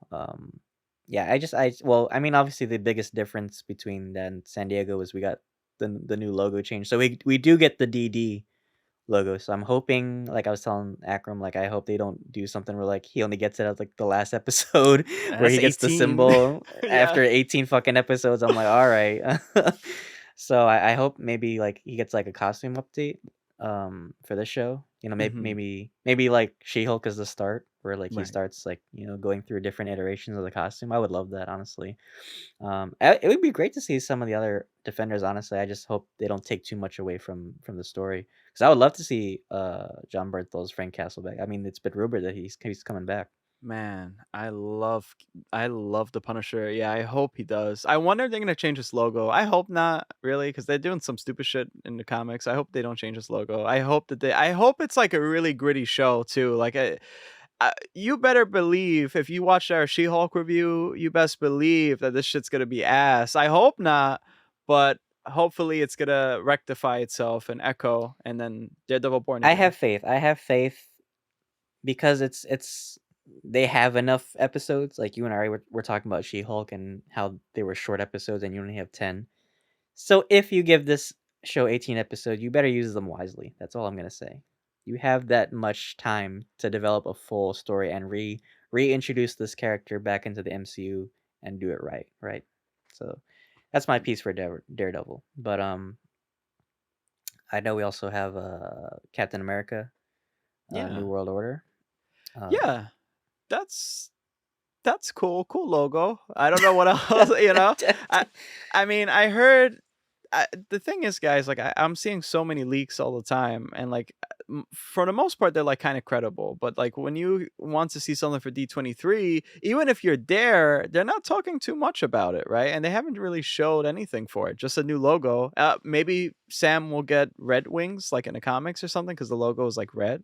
Yeah, well, I mean, obviously the biggest difference between that and San Diego is we got the new logo change, so we do get the DD logo. So I'm hoping, like I was telling Akram, like I hope they don't do something where like he only gets it at like the last episode where That's he gets the 18. symbol Yeah. after 18 fucking episodes. I'm like, all right. So I hope maybe like he gets like a costume update for this show. Maybe Mhm. maybe like She-Hulk is the start where like he Right. starts like going through different iterations of the costume. I would love that, honestly. It would be great to see some of the other defenders. Honestly, I just hope they don't take too much away from the story. Because I would love to see John Bernthal's Frank Castle back. I mean, it's been rumored that he's coming back. Man, I love the Punisher. Yeah, I hope he does. I wonder if they're gonna change his logo. I hope not, really, because they're doing some stupid shit in the comics. I hope they don't change his logo. I hope it's like a really gritty show too. Like you better believe if you watched our She-Hulk review, you best believe that this shit's gonna be ass. I hope not, but hopefully it's gonna rectify itself and echo, and then Daredevil Born I Again. have faith. I have faith because it's they have enough episodes. Like you and I were talking about She-Hulk and how they were short episodes, and you only have 10. So if you give this show 18 episodes, you better use them wisely. That's all I'm gonna say. You have that much time to develop a full story and reintroduce this character back into the MCU and do it right, right? So that's my piece for Daredevil. But I know we also have Captain America, New Yeah. World Order. Um, Yeah. That's That's cool, cool logo. I don't know what else, I I mean, I heard the thing is, guys, like I'm seeing so many leaks all the time, and like for the most part, they're like kind of credible. But like when you want to see something for D23, even if you're there, they're not talking too much about it, right? And they haven't really showed anything for it. Just a new logo. Maybe Sam will get red wings, like in the comics or something, because the logo is like red.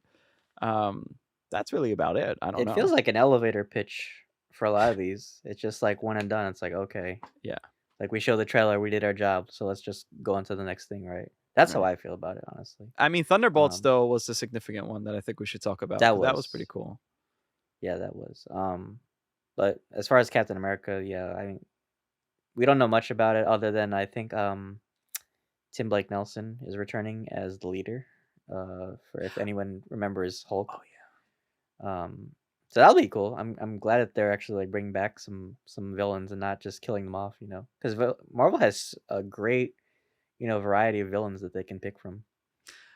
Um, that's really about it. I don't it feels know. like an elevator pitch for a lot of these. It's just like one and done. It's like okay, Yeah. like we showed the trailer, we did our job, so let's just go on to the next thing, right? That's how Right. I feel about it, honestly. I mean, Thunderbolts Um, though was the significant one that I think we should talk about that because that was pretty was, cool. yeah, that was. But as far as Captain America, yeah, I mean, we don't know much about it other than I think Tim Blake Nelson is returning as the leader. For if anyone remembers Hulk. Oh yeah. Um, so that'll be cool. I'm glad that they're actually like bringing back some villains and not just killing them off. Because Marvel has a great variety of villains that they can pick from.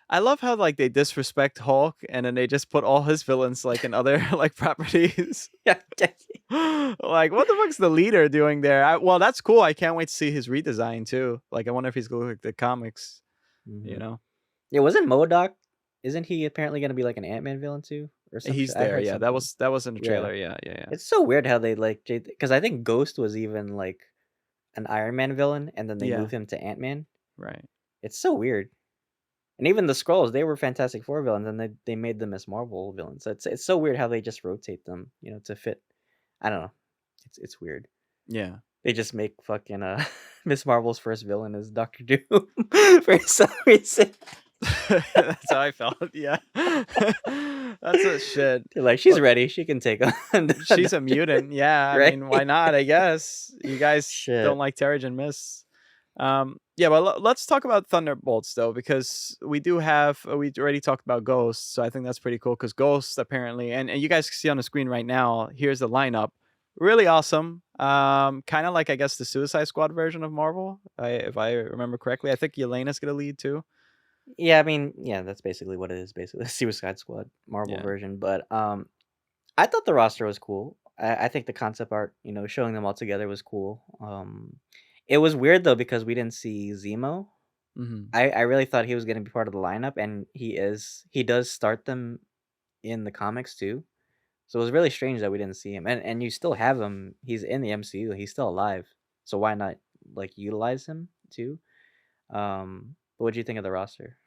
I love how like they disrespect Hulk and then they just put all his villains like in other like properties. Yeah. Like what the fuck's the leader doing there? Well, that's cool. I can't wait to see his redesign too. Like I wonder if he's going to look like the comics. You Mhm. know, Yeah, wasn't MODOK, isn't he apparently gonna be like an Ant-Man villain too or some he's shit? I there. heard Yeah, something. that was in the Yeah. trailer. Yeah, yeah, yeah, It's so weird how they like because I think Ghost was even like an Iron Man villain, and then they yeah. move him to Ant-Man. Right. It's so weird. And even the Skrulls, they were Fantastic Four villains, and they made them as Marvel villains. So it's so weird how they just rotate them, to fit. I don't know. It's weird. Yeah. They just make fucking Miss Marvel's first villain is Doctor Doom for some reason. That's how I felt. Yeah. That's a shit. They're like, she's But ready. She can take on a she's a Doctor Doom, mutant. Yeah. I right? mean, why not? I guess you guys don't Shit. like Terrigen Mist. Yeah, but let's talk about Thunderbolts though, because we do have we already talked about Ghost, so I think that's pretty cool. Because Ghost apparently, and you guys can see on the screen right now. Here's the lineup, really awesome. Kind of like I guess the Suicide Squad version of Marvel, if I remember correctly. I think Yelena's gonna lead too. Yeah, I mean, yeah, that's basically what it is. Basically, the Suicide Squad Marvel Yeah. version. But I thought the roster was cool. I think the concept art, showing them all together was cool. It was weird though because we didn't see Zemo. Hmm. I really thought he was going to be part of the lineup, and he is. He does start them in the comics too. So it was really strange that we didn't see him. And you still have him. He's in the MCU. He's still alive. So why not like utilize him too? But what do you think of the roster?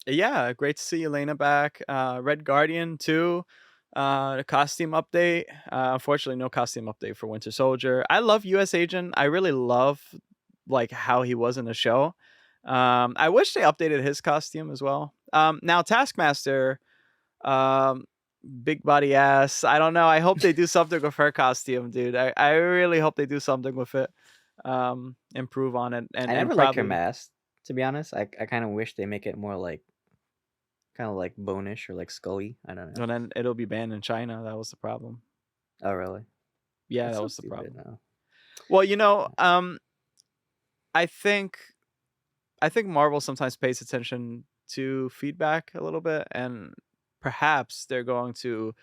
Yeah, great to see Elena back. Red Guardian too. The costume update. Unfortunately, no costume update for Winter Soldier. I love U.S. Agent. I really love like how he was in the show. I wish they updated his costume as well. Now Taskmaster, um, big body ass. I don't know. I hope they do something with her costume, dude. I really hope they do something with it. Improve on it I and never liked her probably mask, to be honest. I kind of wish they make it more like kind of like bonish or like Scully. I don't know. and then it'll be banned in China. That was the problem. Oh, really? Yeah, That's that so was the stupid problem. now. Well, I think I think Marvel sometimes pays attention to feedback a little bit, and perhaps they're going to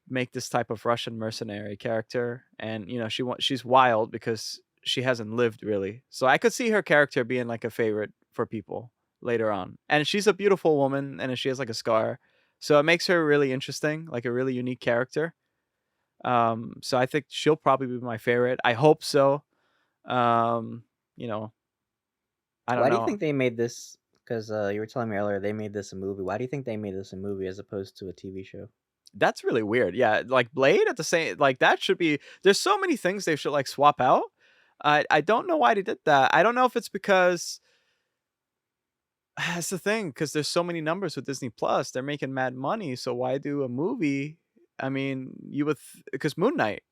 make this type of Russian mercenary character, and she's wild because she hasn't lived really. So I could see her character being like a favorite for people later on, and she's a beautiful woman, and she has like a scar, so it makes her really interesting, like a really unique character. So I think she'll probably be my favorite. I hope so. Um, you know, I don't Why do you know. think they made this? Because you were telling me earlier they made this a movie. Why do you think they made this a movie as opposed to a TV show? That's really weird. Yeah, like Blade at the same like that should be there's so many things they should like swap out. I don't know why they did that. I don't know if it's because that's the thing, because there's so many numbers with Disney Plus. They're making mad money, so why do a movie? I mean, you would because Moon Knight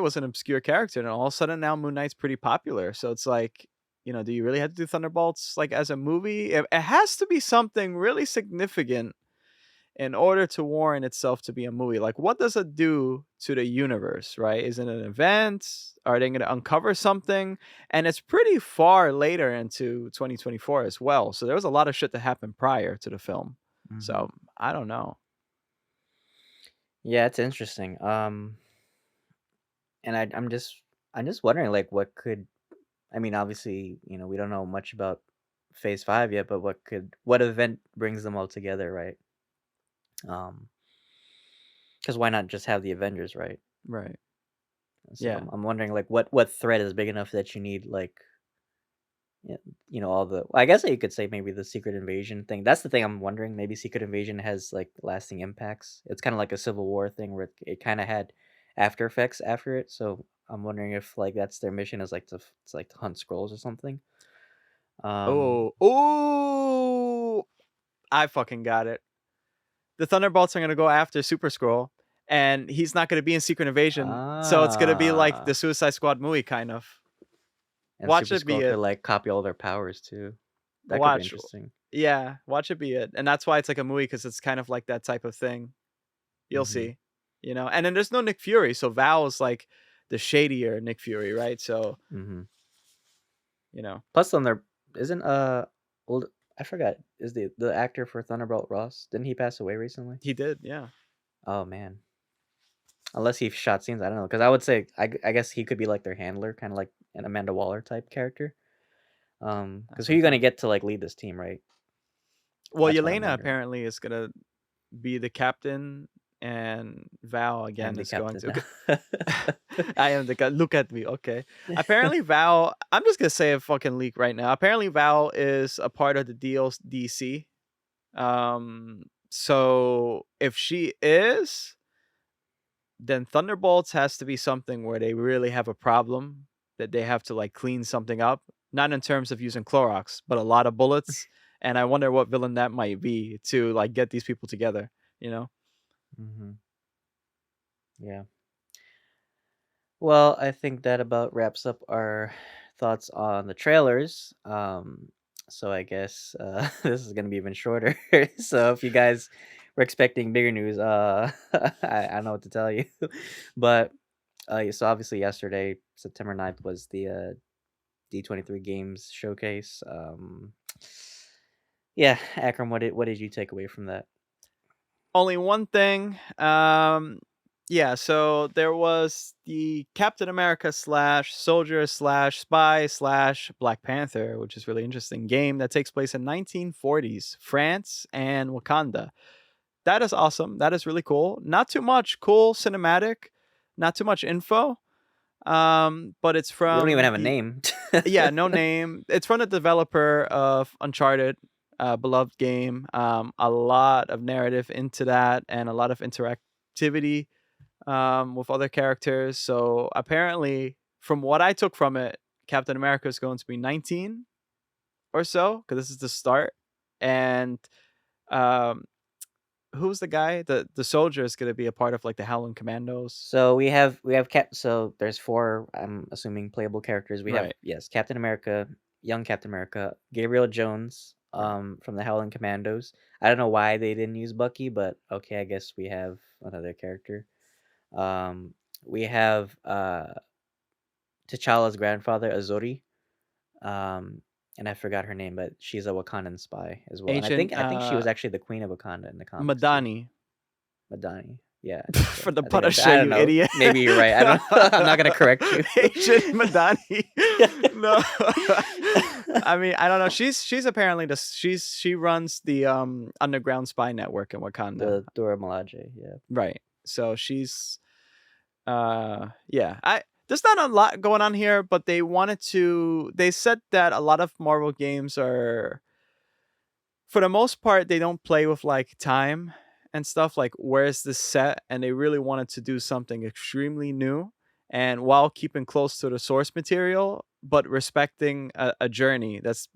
was an obscure character, and all of a sudden now Moon Knight's pretty popular. So it's like, do you really have to do Thunderbolts like as a movie? It has to be something really significant in order to warrant itself to be a movie. Like, what does it do to the universe, right? Is it an event? Are they going to uncover something? And it's pretty far later into 2024 as well. So there was a lot of shit that happened prior to the film. Hmm. So I don't know. Yeah, it's interesting. And I'm just wondering like what could. I mean, obviously, we don't know much about Phase 5 yet, but what event brings them all together, right? Um, because why not just have the Avengers, right? Right. So Yeah. I'm wondering like what threat is big enough that you need like yeah, all the. Well, I guess you could say maybe the Secret Invasion thing. That's the thing I'm wondering. Maybe Secret Invasion has like lasting impacts. It's kind of like a Civil War thing where it kind of had after effects after it. So I'm wondering if like that's their mission is like it's like to hunt scrolls or something. Um. Oh, oh, I fucking got it. The Thunderbolts are going to go after Super Scroll, and he's not going to be in Secret Invasion. So it's going to be like the Ah. Suicide Squad movie, kind of. And Watch Super it be Scroll could it. like copy all their powers too. That could be Watch interesting. Yeah, watch it be it, and that's why it's like a movie because it's kind of like that type of thing. You'll Hmm. see, and then there's no Nick Fury, so Val is like the shadier Nick Fury, right? So, Hmm. you know Plus, then there isn't old. I forgot. Is the actor for Thunderbolt Ross? Didn't he pass away recently? He did, yeah. Oh man. Unless he shot scenes, I don't know. Because I would say I guess he could be like their handler, kind of like an Amanda Waller type character. Because That's who you gonna okay. get to like lead this team, right? Well, That's what I'm Yelena wondering. apparently is gonna be the captain, and Val I'm again the is going captain to. now. I am the guy. Look at me. Okay. Apparently, Val. I'm just gonna say a fucking leak right now. Apparently, Val is a part of the DLC. So if she is, then Thunderbolts has to be something where they really have a problem that they have to like clean something up. Not in terms of using Clorox, but a lot of bullets. And I wonder what villain that might be to like get these people together. You know. hmm Yeah. Well, I think that about wraps up our thoughts on the trailers. So I guess this is gonna be even shorter. So if you guys were expecting bigger news, I know what to tell you. But so obviously yesterday, September 9th, was the D23 Games showcase. Yeah, Akram, what did you take away from that? Only one thing. Yeah, so there was the Captain America slash soldier slash spy slash Black Panther, which is really interesting game that takes place in 1940s France and Wakanda. That is awesome. That is really cool. Not too much cool cinematic, not too much info. But it's We don't even from have a the name. yeah, no name. It's from the developer of Uncharted, beloved game. A lot of narrative into that and a lot of interactivity with other characters. So apparently, from what I took from it, Captain America is going to be 19 or so because this is the start. And um, who's the guy? The soldier is going to be a part of like the Howling Commandos. So we have Cap. So there's four. I'm assuming playable characters. We have, Right, yes, Captain America, young Captain America, Gabriel Jones, right. from the Howling Commandos. I don't know why they didn't use Bucky, but okay, I guess we have another character. Um, we have T'Challa's grandfather, Azori. Um, and I forgot her name, but she's a Wakandan spy as well. And I Agent think I think she was actually the queen of Wakanda in the comics too. Madani Madani. Yeah, I think so. for the I think Punisher, I don't you know. idiot. Maybe you're right. I don't. I'm not gonna correct you. Agent Madani. No. I mean, I don't know. She's apparently she runs the underground spy network in Wakanda. The Dora Milaje. Yeah. Right. So she's yeah. I There's not a lot going on here, but they said that a lot of Marvel games are, for the most part, they don't play with like time and stuff like where's this set, and they really wanted to do something extremely new and while keeping close to the source material but respecting a journey that's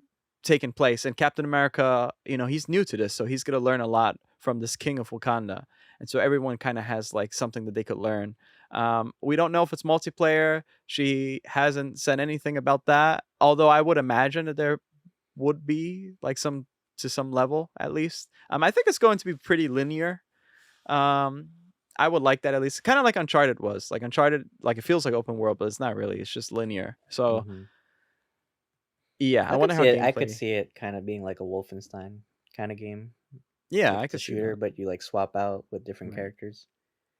taken place. And Captain America, he's new to this, so he's going to learn a lot from this king of Wakanda, and so everyone kind of has like something that they could learn. We don't know if it's multiplayer. She hasn't said anything about that, although I would imagine that there would be like some, to some level at least. I think it's going to be pretty linear. Um, I would like that at least, kind of like Uncharted was. Like Uncharted, like it feels like open world, but it's not really. It's just linear. So hmm yeah, I I could wonder see how it. I could gameplay. see it kind of being like a Wolfenstein kind of game. Yeah, Like I it's a could see shooter, that. but you like swap out with different Right. characters.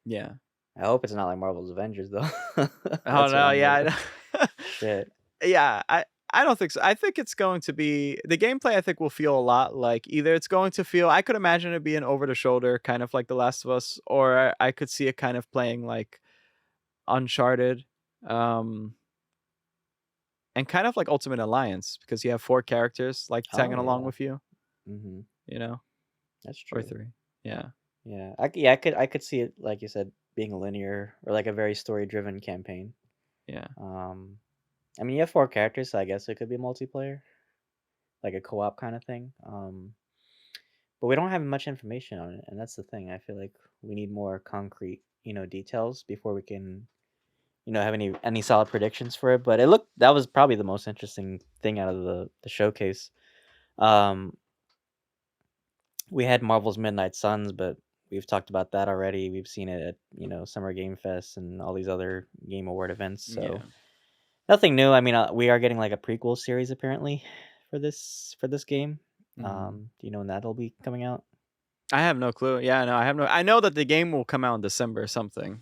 Yeah. I hope it's not like Marvel's Avengers though. Oh That's what no. I'm Yeah. worried I about. know. Shit. Yeah. I don't think so. I think it's going to be the gameplay. I think will feel a lot like, either it's going to feel. I could imagine it being over the shoulder, kind of like The Last of Us, or I could see it kind of playing like Uncharted, um, and kind of like Ultimate Alliance because you have four characters like Oh tagging along yeah. with you, hmm you know, That's or true. three. Yeah. Yeah. Yeah. I could see it like you said being a linear or like a very story driven campaign. Yeah. Um, I mean, you have four characters, so I guess it could be multiplayer, like a co-op kind of thing. But we don't have much information on it, and that's the thing. I feel like we need more concrete, details before we can, have any solid predictions for it. But that was probably the most interesting thing out of the showcase. Um, we had Marvel's Midnight Suns, but we've talked about that already. We've seen it at Summer Game Fest and all these other Game Award events. So Yeah. nothing new. I mean, we are getting like a prequel series apparently for this game. Mm. Do you know when that'll be coming out? I have no clue. Yeah, no, I have no. I know that the game will come out in December or something.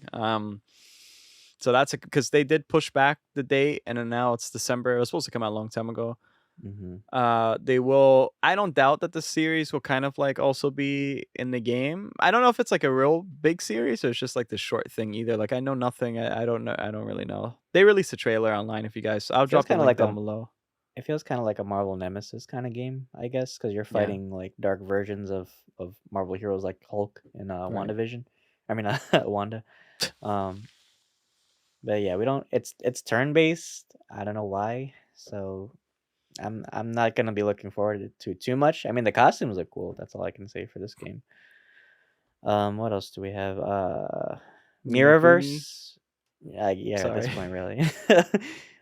So that's because they did push back the date, and then now it's December. It was supposed to come out a long time ago. Mhm. They will. I don't doubt that the series will kind of like also be in the game. I don't know if it's like a real big series or it's just like the short thing either. Like I know nothing. I don't know. I don't really know. They released a trailer online. If you guys, I'll It feels drop the kinda link like down a below. it feels kinda like a Marvel Nemesis kinda game, I guess, because 'cause you're Yeah. fighting, like, dark versions of Marvel heroes like Hulk and, Right. WandaVision. I mean, Wanda. Um, but yeah, we don't it's turn-based, I don't know why, so I'm not gonna be looking forward to too much. I mean, the costumes look cool, that's all I can say for this game. What else do we have? Nino Kuni. Mirrorverse. Yeah, at this Sorry. point, really.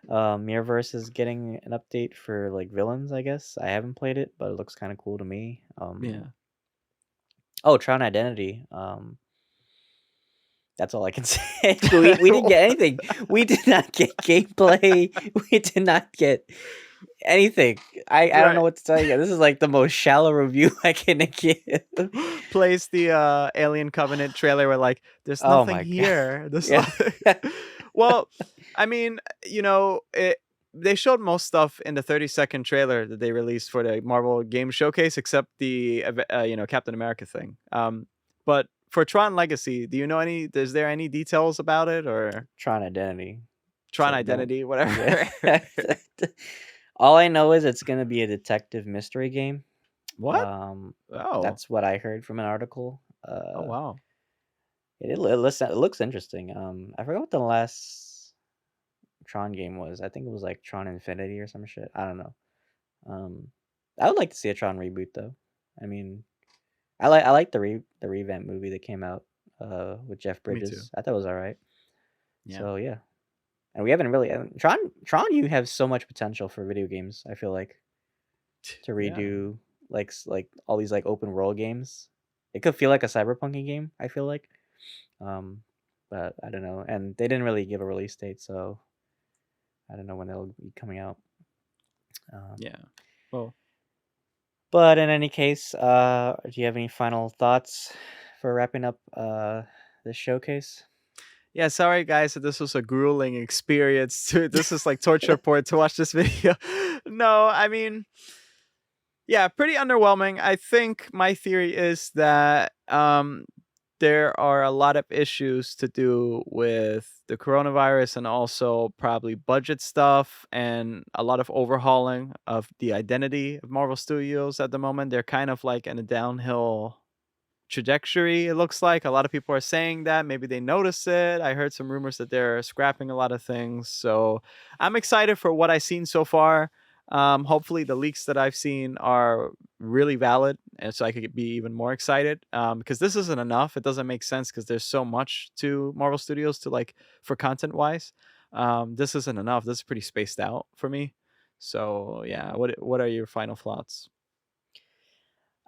Mirrorverse is getting an update for like villains, I guess. I haven't played it, but it looks kind of cool to me. Yeah. Oh, Tron Identity. That's all I can say. We didn't get anything. We did not get gameplay. We did not get anything. I don't know Right. what to tell you. This is like the most shallow review I can give. Plays the Alien Covenant trailer where like there's Oh nothing my god. here. There's Yeah. nothing. Well, I mean, they showed most stuff in the 30-second trailer that they released for the Marvel Game Showcase, except the Captain America thing. But for Tron Legacy, do you know any? Is there any details about it or Tron Identity. Tron So don't. Identity, Yeah. whatever? All I know is it's gonna be a detective mystery game. What? Oh, That's what I heard from an article. oh wow. It looks interesting. I forgot what the last Tron game was. I think it was like Tron Infinity or some shit. I don't know. Um, I would like to see a Tron reboot though. I mean, I like the revamp movie that came out with Jeff Me too. Bridges. I thought it was all right. Yeah. So yeah, and we haven't really Tron. You have so much potential for video games. I feel like to Yeah. redo like all these like open world games. It could feel like a cyberpunky game. I feel like, um, but I don't know. And they didn't really give a release date, so I don't know when they'll be coming out. Um, Yeah. Well, but in any case, do you have any final thoughts for wrapping up this showcase? yeah, sorry guys that this was a grueling experience. This is like torture porn to watch this video. No, I mean, yeah, pretty underwhelming. I think my theory is that there are a lot of issues to do with the coronavirus and also probably budget stuff and a lot of overhauling of the identity of Marvel Studios at the moment. They're kind of like in a downhill trajectory, it looks like. A lot of people are saying that. Maybe they notice it. I heard some rumors that they're scrapping a lot of things. So I'm excited for what I've seen so far. Hopefully, the leaks that I've seen are really valid, and so I could be even more excited. Because this isn't enough. It doesn't make sense because there's so much to Marvel Studios to like for content wise. This isn't enough. This is pretty spaced out for me. So yeah, what are your final thoughts?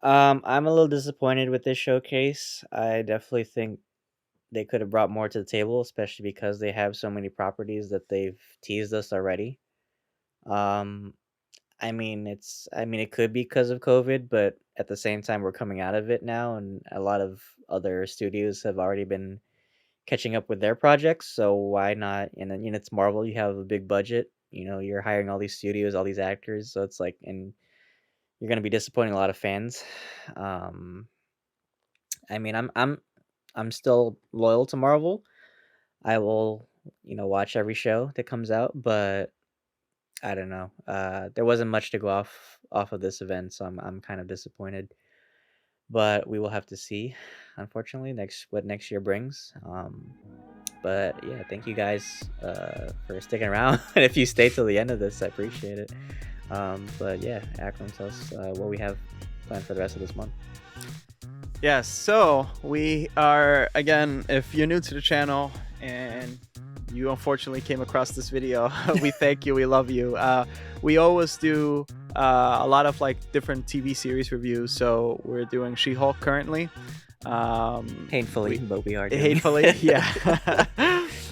I'm a little disappointed with this showcase. I definitely think they could have brought more to the table, especially because they have so many properties that they've teased us already. Um, I mean, it could be because of COVID, but at the same time, we're coming out of it now, and a lot of other studios have already been catching up with their projects. So why not? And then it's Marvel. You have a big budget. You're hiring all these studios, all these actors. So it's like, and you're gonna be disappointing a lot of fans. Um, I mean, I'm still loyal to Marvel. I will, watch every show that comes out, but I don't know. There wasn't much to go off of this event, so I'm kind of disappointed. But we will have to see, unfortunately, next year brings. But yeah, thank you guys for sticking around. And if you stay till the end of this, I appreciate it. But yeah, Akram, tell us what we have planned for the rest of this month. Yes, so we are, again, if you're new to the channel and you unfortunately came across this video, we thank you, we love you. We always do a lot of like different TV series reviews, so we're doing She-Hulk currently. Painfully, but we are doing hatefully, it. yeah.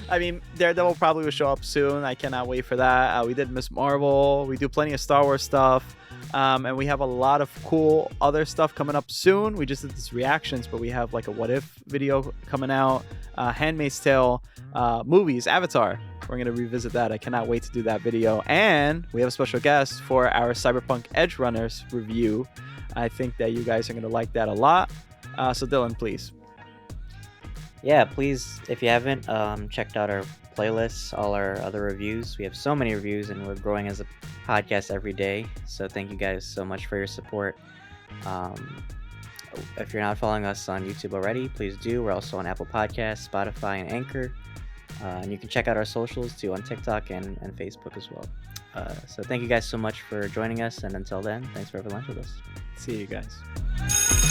I mean, Daredevil probably will show up soon. I cannot wait for that. We did Miss Marvel. We do plenty of Star Wars stuff. And we have a lot of cool other stuff coming up soon. We just did this reactions, but we have like a what if video coming out, Handmaid's Tale, movies, Avatar. We're going to revisit that. I cannot wait to do that video. And we have a special guest for our Cyberpunk Edge Runners review. I think that you guys are going to like that a lot. So Dylan, please. Yeah, please, if you haven't checked out our playlists, all our other reviews. We have so many reviews, and we're growing as a podcast every day. So thank you guys so much for your support. If you're not following us on YouTube already, please do. We're also on Apple Podcasts, Spotify, and Anchor. And you can check out our socials too on TikTok and Facebook as well. So thank you guys so much for joining us. And until then, thanks for having lunch with us. See you guys.